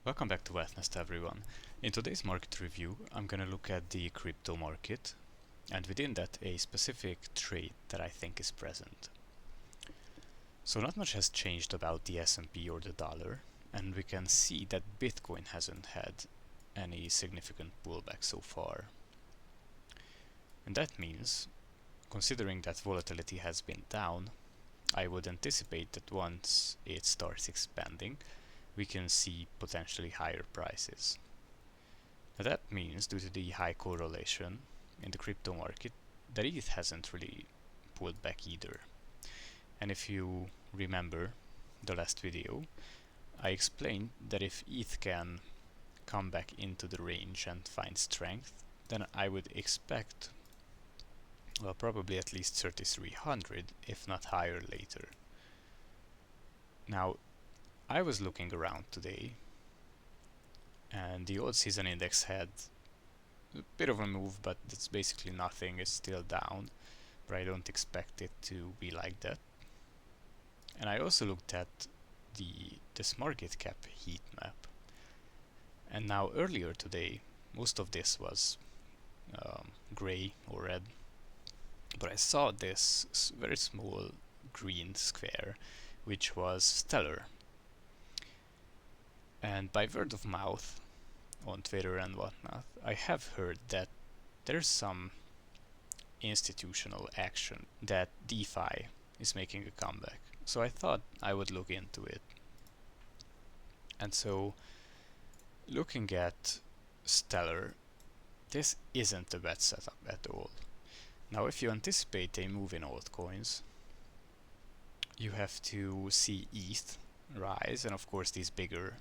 Welcome back to Wealthnest, everyone. In today's market review, I'm going to look at the crypto market, and within that, a specific trade that I think is present. So not much has changed about the S&P or the dollar, and we can see that Bitcoin hasn't had any significant pullback so far. And that means, considering that volatility has been down, I would anticipate that once it starts expanding, we can see potentially higher prices. Now that means, due to the high correlation in the crypto market, that ETH hasn't really pulled back either. And if you remember the last video, I explained that if ETH can come back into the range and find strength, then I would expect, well, probably at least 3300, if not higher later. Now, I was looking around today, and the old season index had a bit of a move, but it's basically nothing. It's still down, but I don't expect it to be like that. And I also looked at this market cap heat map, and now earlier today most of this was gray or red, but I saw this very small green square which was stellar. And by word of mouth on Twitter and whatnot, I have heard that there's some institutional action that DeFi is making a comeback. So I thought I would look into it. And so, looking at Stellar, this isn't a bad setup at all. Now, if you anticipate a move in altcoins, you have to see ETH rise, and of course these bigger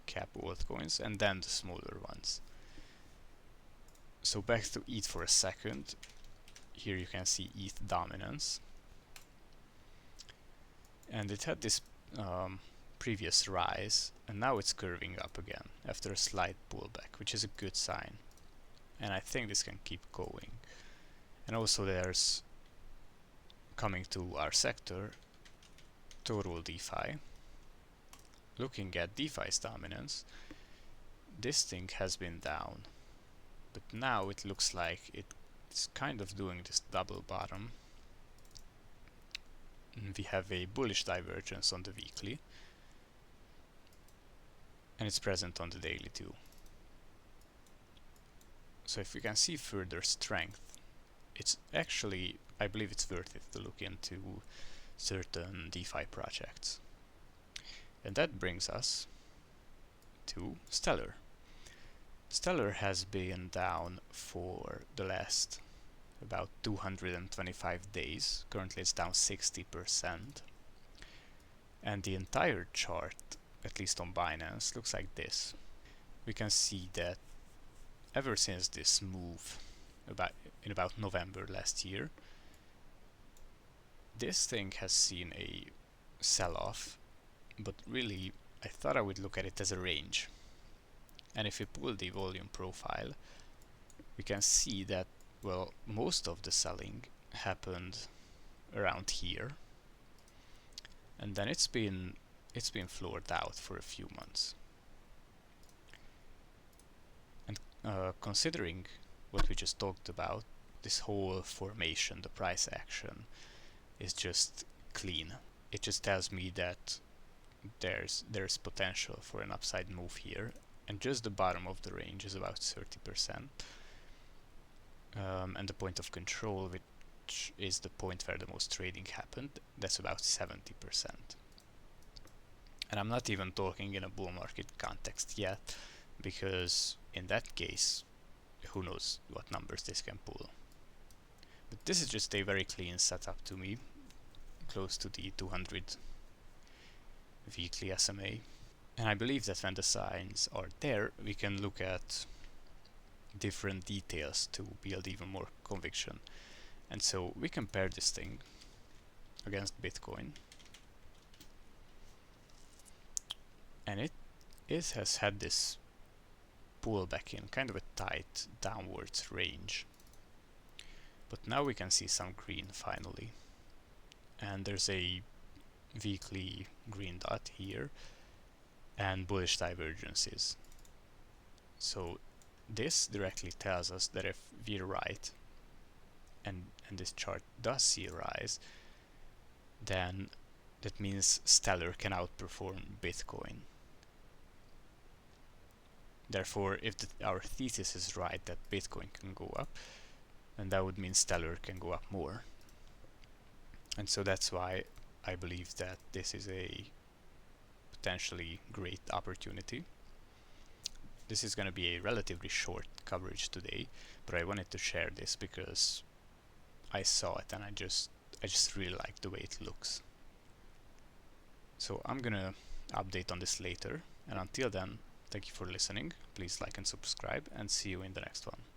cap altcoins, and then the smaller ones. So back to ETH for a second. Here you can see ETH dominance, and it had this previous rise, and now it's curving up again after a slight pullback, which is a good sign, and I think this can keep going. And also there's, coming to our sector, total DeFi. Looking at DeFi's dominance, this thing has been down, but now it looks like it's kind of doing this double bottom. And we have a bullish divergence on the weekly, and it's present on the daily too. So if we can see further strength, it's actually, I believe it's worth it to look into certain DeFi projects. And that brings us to Stellar. Stellar has been down for the last about 225 days. Currently it's down 60%. And the entire chart, at least on Binance, looks like this. We can see that ever since this move in about November last year, this thing has seen a sell-off, but really I thought I would look at it as a range. And if we pull the volume profile, we can see that, well, most of the selling happened around here, and then it's been floored out for a few months. And considering what we just talked about, this whole formation, the price action, is just clean. It just tells me that there's potential for an upside move here, and just the bottom of the range is about 30%. And the point of control, which is the point where the most trading happened, that's about 70%. And I'm not even talking in a bull market context yet, because in that case, who knows what numbers this can pull. But this is just a very clean setup to me, close to the 200 weekly SMA. And I believe that when the signs are there, we can look at different details to build even more conviction. And so we compare this thing against Bitcoin, and it has had this pullback in kind of a tight downwards range. But now we can see some green finally, and there's a weekly green dot here, and bullish divergences. So this directly tells us that if we're right and this chart does see a rise, then that means Stellar can outperform Bitcoin. Therefore, if our thesis is right that Bitcoin can go up, then that would mean Stellar can go up more. And so that's why I believe that this is a potentially great opportunity. This is going to be a relatively short coverage today, but I wanted to share this because I saw it and I just really like the way it looks. So I'm gonna update on this later, and until then, thank you for listening. Please like and subscribe, and see you in the next one.